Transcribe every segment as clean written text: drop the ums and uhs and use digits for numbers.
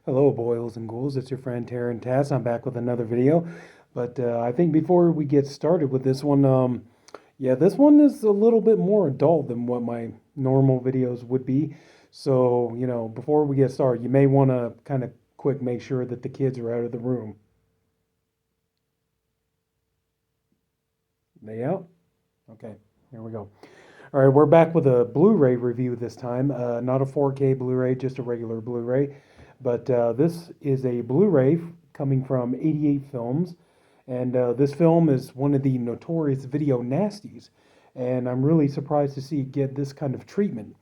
Hello, boils and ghouls. It's your friend Taryn Tats. I'm back with another video. But I think before we get started with this one, this one is a little bit more adult than what my normal videos would be. So, before we get started, you may want to kind of quick make sure that the kids are out of the room. They out? Okay, here we go. All right, we're back with a Blu-ray review this time. Not a 4K Blu-ray, just a regular Blu-ray. But this is a Blu-ray coming from 88 Films. And this film is one of the notorious video nasties. And I'm really surprised to see it get this kind of treatment.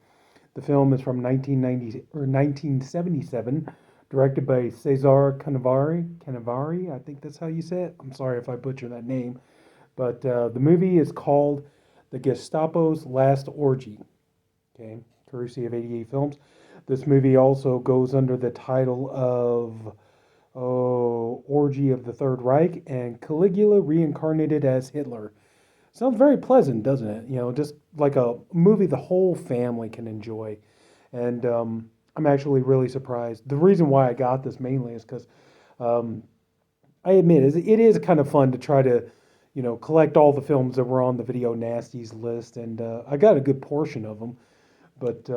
The film is from 1977, directed by Cesar Canavari, I think that's how you say it. I'm sorry if I butcher that name. But the movie is called The Gestapos Last Orgy. Okay, courtesy of 88 Films. This movie also goes under the title of Orgy of the Third Reich and Caligula Reincarnated as Hitler. Sounds very pleasant, doesn't it? Just like a movie the whole family can enjoy. And I'm actually really surprised. The reason why I got this mainly is because um, I admit it is kind of fun to try to, collect all the films that were on the Video Nasties list. And I got a good portion of them. But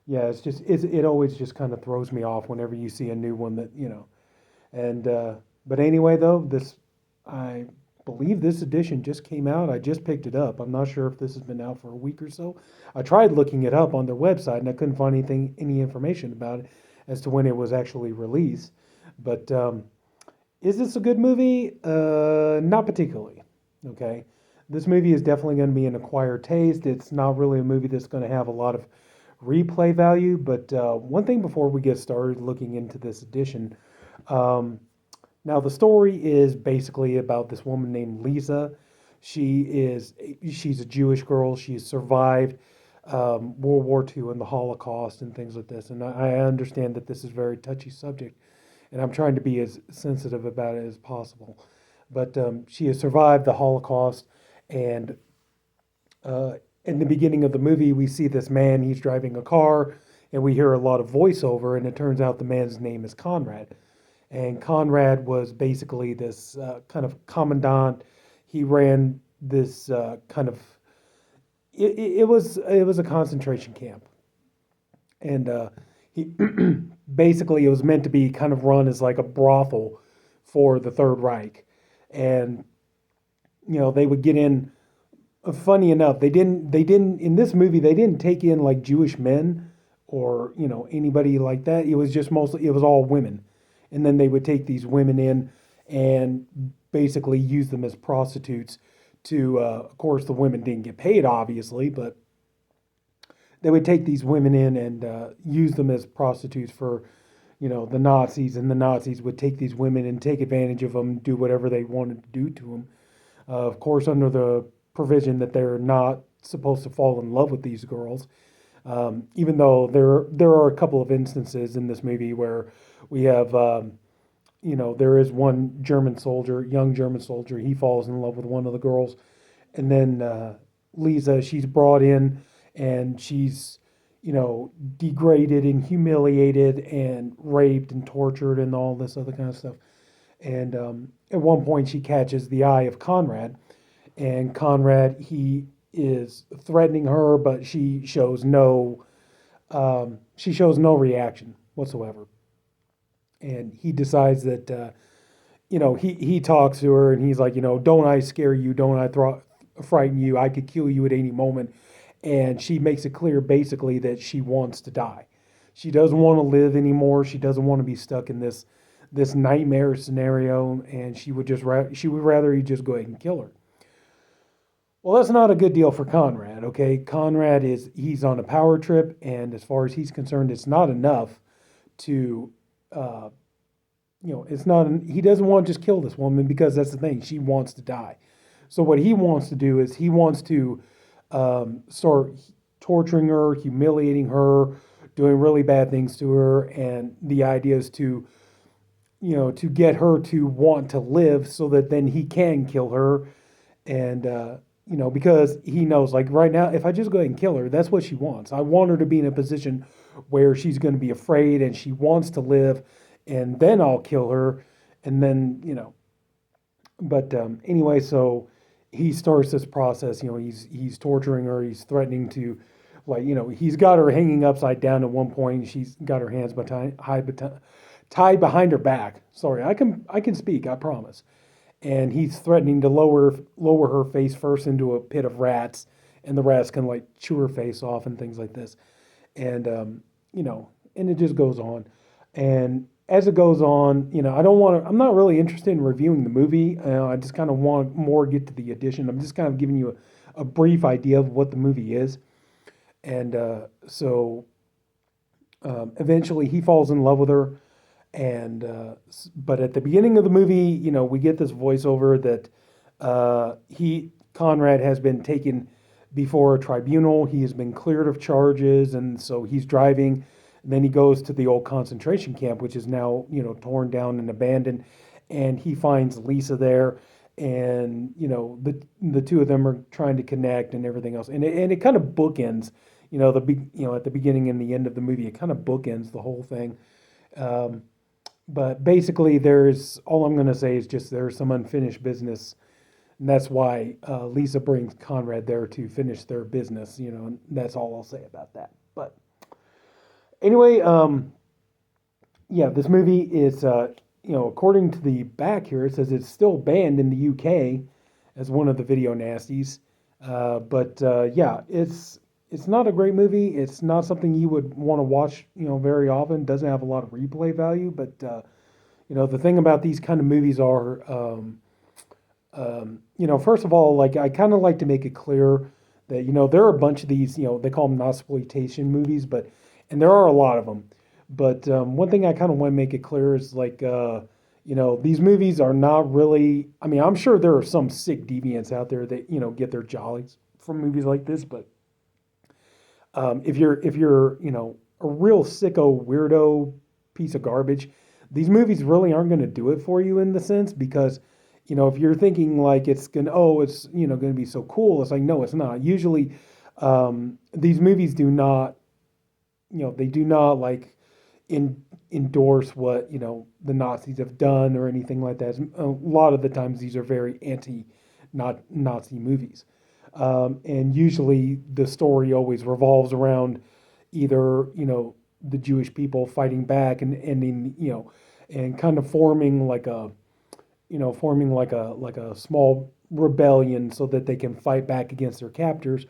yeah, it always just kind of throws me off whenever you see a new one that. And but anyway, though, I believe this edition just came out. I just picked it up. I'm not sure if this has been out for a week or so. I tried looking it up on their website and I couldn't find any information about it as to when it was actually released. But is this a good movie? Not particularly. Okay. This movie is definitely going to be an acquired taste. It's not really a movie that's going to have a lot of replay value. But one thing before we get started looking into this edition, um, now the story is basically about this woman named Lisa. She's a Jewish girl. She's survived World War II and the Holocaust and things like this. And I understand that this is a very touchy subject, and I'm trying to be as sensitive about it as possible. But she has survived the Holocaust, and in the beginning of the movie, we see this man. He's driving a car, and we hear a lot of voiceover, and it turns out the man's name is Conrad. And Conrad was basically this kind of commandant. He ran this kind of it was a concentration camp, and he basically it was meant to be kind of run as like a brothel for the Third Reich, and they would get in. Funny enough, they didn't in this movie they didn't take in like Jewish men or anybody like that. It was just mostly it was all women, and then they would take these women in and basically use them as prostitutes. Of course, the women didn't get paid, obviously, but they would take these women in and use them as prostitutes for, the Nazis, and the Nazis would take these women and take advantage of them, do whatever they wanted to do to them. Of course, under the provision that they're not supposed to fall in love with these girls, even though there are a couple of instances in this movie where we have, there is one young German soldier, he falls in love with one of the girls, and then Lisa, she's brought in and she's, degraded and humiliated and raped and tortured and all this other kind of stuff. And at one point, she catches the eye of Conrad, and Conrad, he is threatening her, but she shows no reaction whatsoever. And he decides that, he talks to her, and he's like, don't I scare you? Don't I frighten you? I could kill you at any moment. And she makes it clear, basically, that she wants to die. She doesn't want to live anymore. She doesn't want to be stuck in this nightmare scenario, and she would rather he just go ahead and kill her. Well, that's not a good deal for Conrad, okay? He's on a power trip, and as far as he's concerned, it's not enough to, he doesn't want to just kill this woman, because that's the thing, she wants to die. So what he wants to do is he wants to start torturing her, humiliating her, doing really bad things to her, and the idea is to get her to want to live so that then he can kill her. And because he knows, like right now, if I just go ahead and kill her, that's what she wants. I want her to be in a position where she's going to be afraid and she wants to live, and then I'll kill her, and then But anyway, so he starts this process. He's torturing her. He's threatening to, like, he's got her hanging upside down at one point. She's got her hands tied behind her back. Sorry, I can speak. I promise. And he's threatening to lower her face first into a pit of rats, and the rats can like chew her face off and things like this. And and it just goes on. And as it goes on, I don't want to. I'm not really interested in reviewing the movie. I just kind of want more get to the addition. I'm just kind of giving you a brief idea of what the movie is. And eventually he falls in love with her. And but at the beginning of the movie, we get this voiceover that he Conrad has been taken before a tribunal. He has been cleared of charges, and so he's driving. And then he goes to the old concentration camp, which is now torn down and abandoned, and he finds Lisa there, and the two of them are trying to connect and everything else, and it kind of bookends, at the beginning and the end of the movie, it kind of bookends the whole thing. Um, but basically, there's all I'm going to say is just there's some unfinished business, and that's why Lisa brings Conrad there to finish their business. And that's all I'll say about that. But anyway, yeah, this movie is, according to the back here, it says it's still banned in the UK as one of the video nasties. But yeah, it's not a great movie. It's not something you would want to watch, very often. Doesn't have a lot of replay value, but the thing about these kind of movies are, first of all, like I kind of like to make it clear that there are a bunch of these, they call them Nazisploitation movies, and there are a lot of them. But one thing I kind of want to make it clear is like, these movies are not really. I mean, I'm sure there are some sick deviants out there that get their jollies from movies like this, but if you're a real sicko weirdo piece of garbage, these movies really aren't going to do it for you in the sense because if you're thinking like it's going to be so cool, it's like no, it's not. Usually, these movies do not they do not like endorse what the Nazis have done or anything like that. A lot of the times these are very anti not Nazi movies. And usually the story always revolves around either, the Jewish people fighting back and ending, and kind of forming like a small rebellion so that they can fight back against their captors,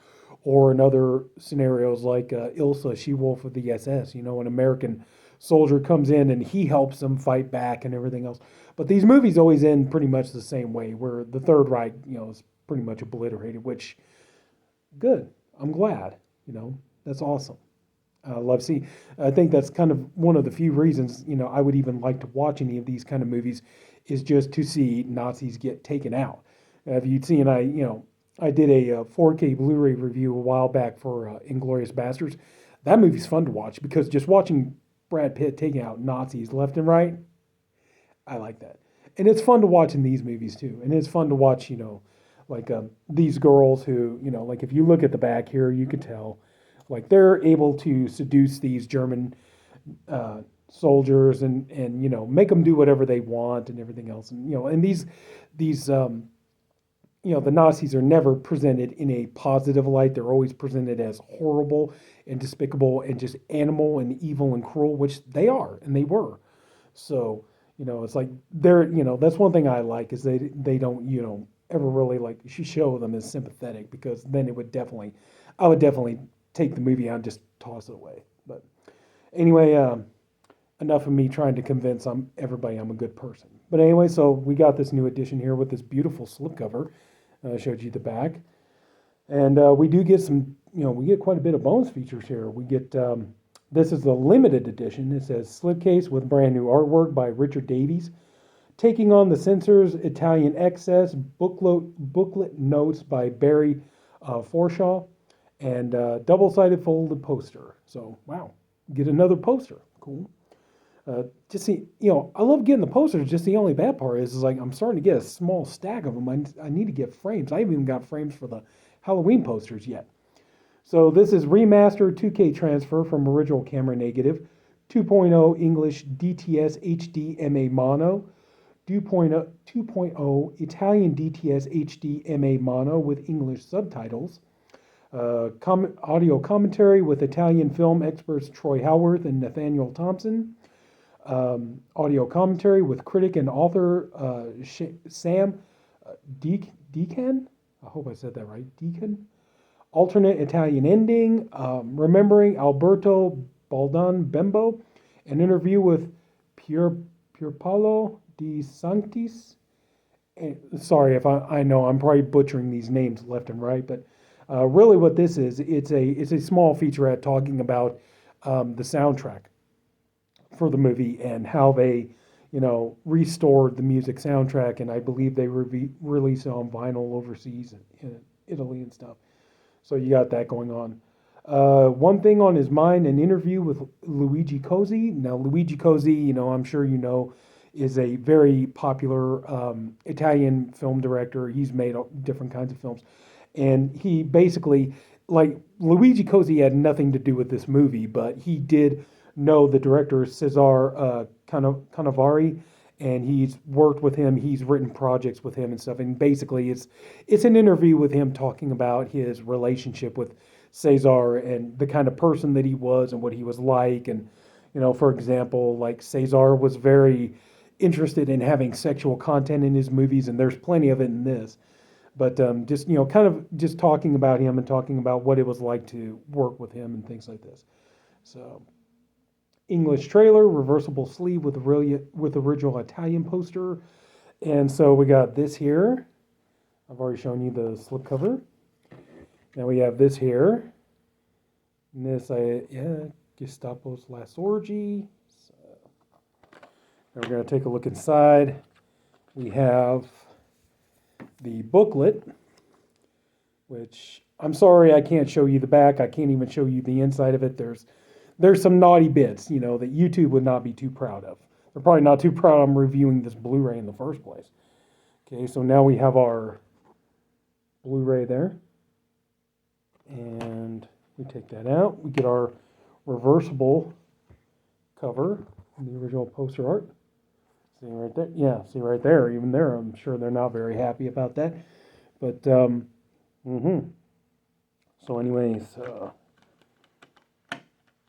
or in other scenarios like Ilsa, She-Wolf of the SS, an American soldier comes in and he helps them fight back and everything else. But these movies always end pretty much the same way, where the Third Reich, is pretty much obliterated, which, good. I'm glad, that's awesome. I love seeing. I think that's kind of one of the few reasons, I would even like to watch any of these kind of movies, is just to see Nazis get taken out. If you'd seen, I did a 4K Blu-ray review a while back for Inglourious Basterds. That movie's fun to watch because just watching Brad Pitt taking out Nazis left and right, I like that. And it's fun to watch in these movies too. And it's fun to watch, like these girls who, like if you look at the back here, you can tell, like they're able to seduce these German soldiers and make them do whatever they want and everything else. And these the Nazis are never presented in a positive light. They're always presented as horrible and despicable and just animal and evil and cruel, which they are and they were. So, it's like they're, that's one thing I like is they don't, ever really like show them as sympathetic, because then I would definitely take the movie out and just toss it away. But anyway, enough of me trying to convince everybody I'm a good person. But anyway, so we got this new edition here with this beautiful slipcover. I showed you the back. And we do get some, we get quite a bit of bonus features here. We get, this is the limited edition. It says slipcase with brand new artwork by Richard Davies. Taking on the Censors, Italian Excess, booklet notes by Barry Forshaw, and double-sided folded poster. So, wow, get another poster. Cool. Just see, I love getting the posters. Just the only bad part is like I'm starting to get a small stack of them. I need to get frames. I haven't even got frames for the Halloween posters yet. So this is remastered 2K transfer from original camera negative 2.0 English DTS HD MA Mono, 2.0 Italian DTS HD MA Mono with English subtitles, audio commentary with Italian film experts Troy Howarth and Nathaniel Thompson, audio commentary with critic and author Sam Deacon. I hope I said that right. Deacon. Alternate Italian ending, remembering Alberto Baldan Bembo, an interview with Pierpaolo Di Sanctis. Sorry if I know I'm probably butchering these names left and right, but really what this is, it's a small featurette talking about the soundtrack for the movie and how they, restored the music soundtrack, and I believe they released it on vinyl overseas in Italy and stuff. So you got that going on. One thing on his mind, an interview with Luigi Cosi. Now, Luigi Cosi, I'm sure you know, is a very popular Italian film director. He's made different kinds of films. And he basically, like, Luigi Cosi had nothing to do with this movie, but he did know the director, Cesar Canavari, and he's worked with him. He's written projects with him and stuff. And basically, it's an interview with him talking about his relationship with Cesar and the kind of person that he was and what he was like. And, for example, like Cesar was very interested in having sexual content in his movies, and there's plenty of it in this. But just, kind of just talking about him and talking about what it was like to work with him and things like this. So, English trailer, reversible sleeve with original Italian poster. And so we got this here. I've already shown you the slipcover. Now we have this here. And this, Gestapos Last Orgy. So, now we're going to take a look inside. We have the booklet, which I'm sorry I can't show you the back. I can't even show you the inside of it. There's some naughty bits, that YouTube would not be too proud of. They're probably not too proud I'm reviewing this Blu-ray in the first place. Okay, so now we have our Blu-ray there. And we take that out. We get our reversible cover, the original poster art. See right there? Yeah, see right there. Even there, I'm sure they're not very happy about that. But, So anyways,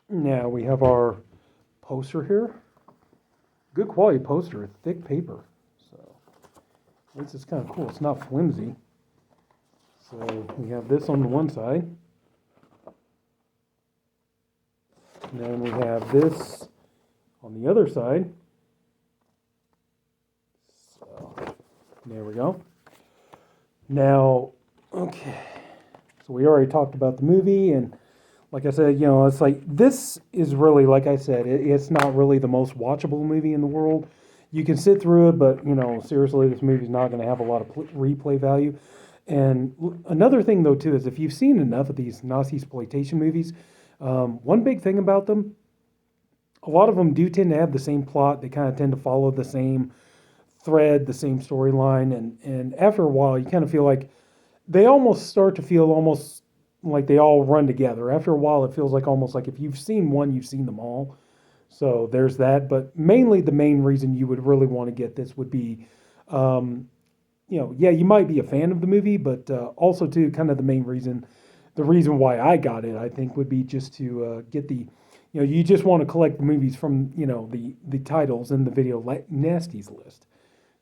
now we have our poster here. Good quality poster, thick paper. So this is kind of cool. It's not flimsy. So we have this on the one side. And then we have this on the other side. So there we go. Now, okay. So we already talked about the movie, and like I said, it's like, this is really, like I said, it's not really the most watchable movie in the world. You can sit through it, but, seriously, this movie's not going to have a lot of replay value. And another thing, though, too, is if you've seen enough of these Nazisploitation movies, one big thing about them, a lot of them do tend to have the same plot. They kind of tend to follow the same thread, the same storyline. And after a while, you kind of feel like they almost start to feel almost like they all run together. After a while, it feels like almost like if you've seen one, you've seen them all. So there's that. But mainly the main reason you would really want to get this would be, you might be a fan of the movie, but also too, kind of the reason why I got it, I think, would be just to get the, you just want to collect the movies from, the titles and the video nasties list.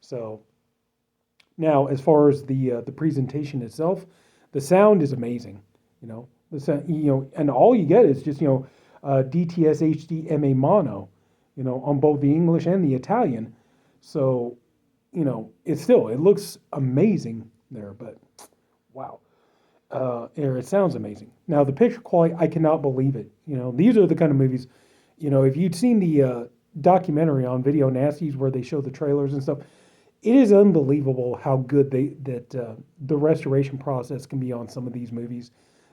So now, as far as the presentation itself, the sound is amazing. And all you get is just, DTS HD MA mono, on both the English and the Italian. So, it looks amazing there, but wow. It sounds amazing. Now, the picture quality, I cannot believe it. These are the kind of movies, if you'd seen the documentary on Video Nasties where they show the trailers and stuff, it is unbelievable how good the restoration process can be on some of these movies.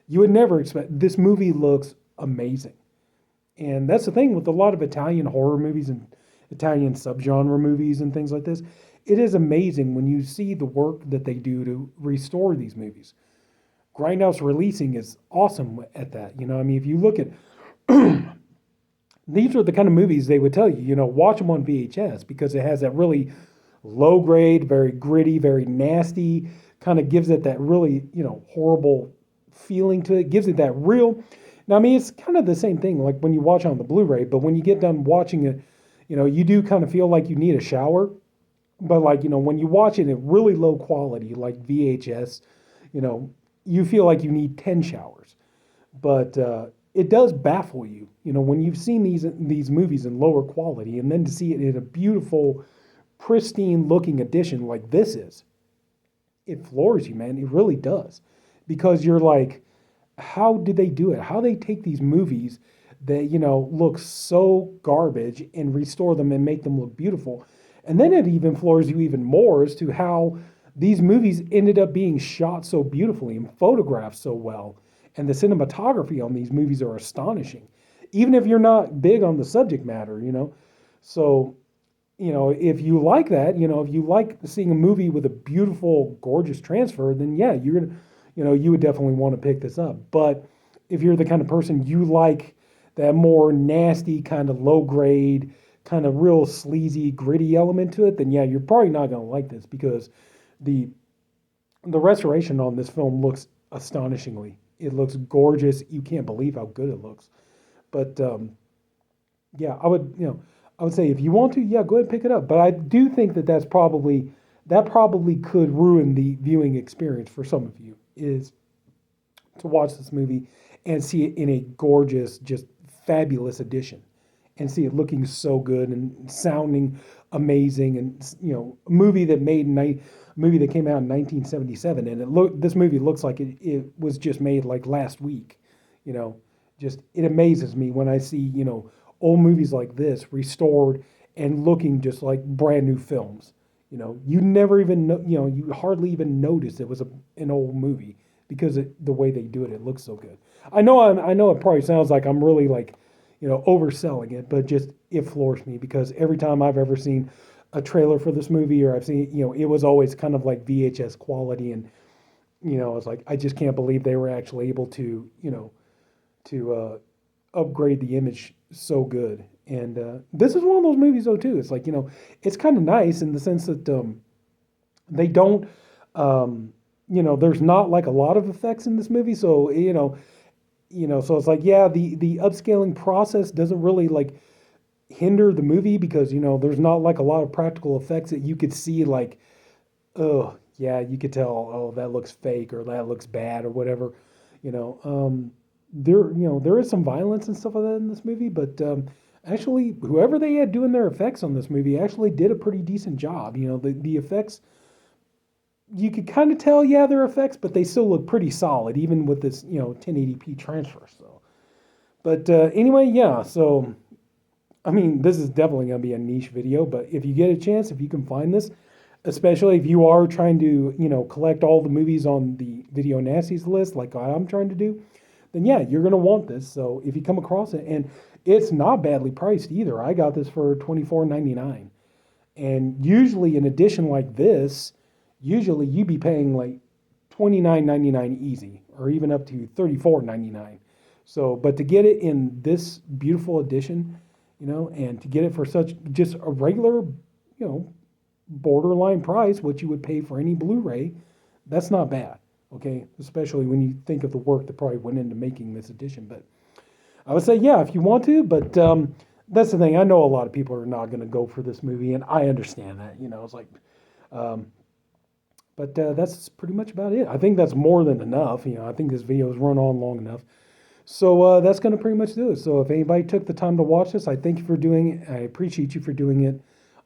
You would never expect. This movie looks amazing. And that's the thing with a lot of Italian horror movies and Italian subgenre movies and things like this. It is amazing when you see the work that they do to restore these movies. Grindhouse Releasing is awesome at that. If you look at these are the kind of movies they would tell you, watch them on VHS because it has that really low grade, very gritty, very nasty, kind of gives it that really, horrible feeling to it, gives it that real. Now, I mean, it's kind of the same thing like when you watch on the Blu ray, but when you get done watching it, you do kind of feel like you need a shower. But like, when you watch it in really low quality, like VHS, you know, you feel like you need 10 showers. But it does baffle you, when you've seen these movies in lower quality, and then to see it in a beautiful, pristine looking edition like this is, it floors you, man. It really does, because you're like, how did they do it? How they take these movies that look so garbage and restore them and make them look beautiful, and then it even floors you even more as to how these movies ended up being shot so beautifully and photographed so well, and the cinematography on these movies are astonishing, even if you're not big on the subject matter. So if you like that, if you like seeing a movie with a beautiful, gorgeous transfer, then yeah, you're gonna, you would definitely want to pick this up. But if you're the kind of person you like that more nasty, kind of low grade, kind of real sleazy, gritty element to it, then yeah, you're probably not gonna like this because the the restoration on this film looks astonishingly. It looks gorgeous. You can't believe how good it looks. But yeah, I would say if you want to, yeah, go ahead and pick it up. But I do think that probably could ruin the viewing experience for some of you, is to watch this movie and see it in a gorgeous, just fabulous edition, and see it looking so good and sounding amazing, and a movie that came out in 1977, and this movie looks like it was just made like last week. You know, just it amazes me when I see old movies like this restored and looking just like brand new films. You never even know, you hardly even notice it was an old movie because the way they do it, it looks so good. I know it probably sounds like I'm really like, overselling it, but just it floors me because every time I've ever seen a trailer for this movie, or I've seen, it was always kind of like VHS quality, and it's like I just can't believe they were actually able to, to upgrade the image so good. And this is one of those movies though too. It's like it's kind of nice in the sense that they don't, there's not like a lot of effects in this movie, so so it's like yeah, the upscaling process doesn't really like hinder the movie because there's not like a lot of practical effects that you could see like, oh yeah, you could tell, oh that looks fake or that looks bad or whatever. you know um there is some violence and stuff like that in this movie, but actually whoever they had doing their effects on this movie actually did a pretty decent job. The effects, you could kind of tell, yeah, they're effects, but they still look pretty solid even with this 1080p transfer. So but anyway, yeah, so I mean, this is definitely going to be a niche video, but if you get a chance, if you can find this, especially if you are trying to, collect all the movies on the Video Nasties list, like I'm trying to do, then yeah, you're going to want this. So if you come across it, and it's not badly priced either. I got this for $24.99. And usually an edition like this, usually you'd be paying like $29.99 easy, or even up to $34.99. So, but to get it in this beautiful edition, and to get it for such just a regular, borderline price, what you would pay for any Blu-ray, that's not bad. Okay, especially when you think of the work that probably went into making this edition. But I would say, yeah, if you want to, but that's the thing. I know a lot of people are not going to go for this movie, and I understand that. It's like, um, but that's pretty much about it. I think that's more than enough. I think this video has run on long enough. So that's going to pretty much do it. So if anybody took the time to watch this, I thank you for doing it. I appreciate you for doing it.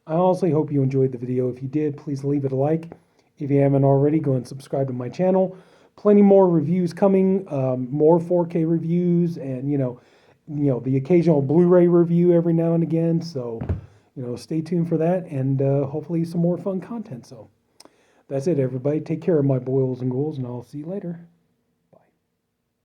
I honestly hope you enjoyed the video. If you did, please leave it a like. If you haven't already, go and subscribe to my channel. Plenty more reviews coming, more 4K reviews, and the occasional Blu-ray review every now and again. So stay tuned for that, and hopefully some more fun content. So that's it, everybody. Take care of my boils and ghouls, and I'll see you later.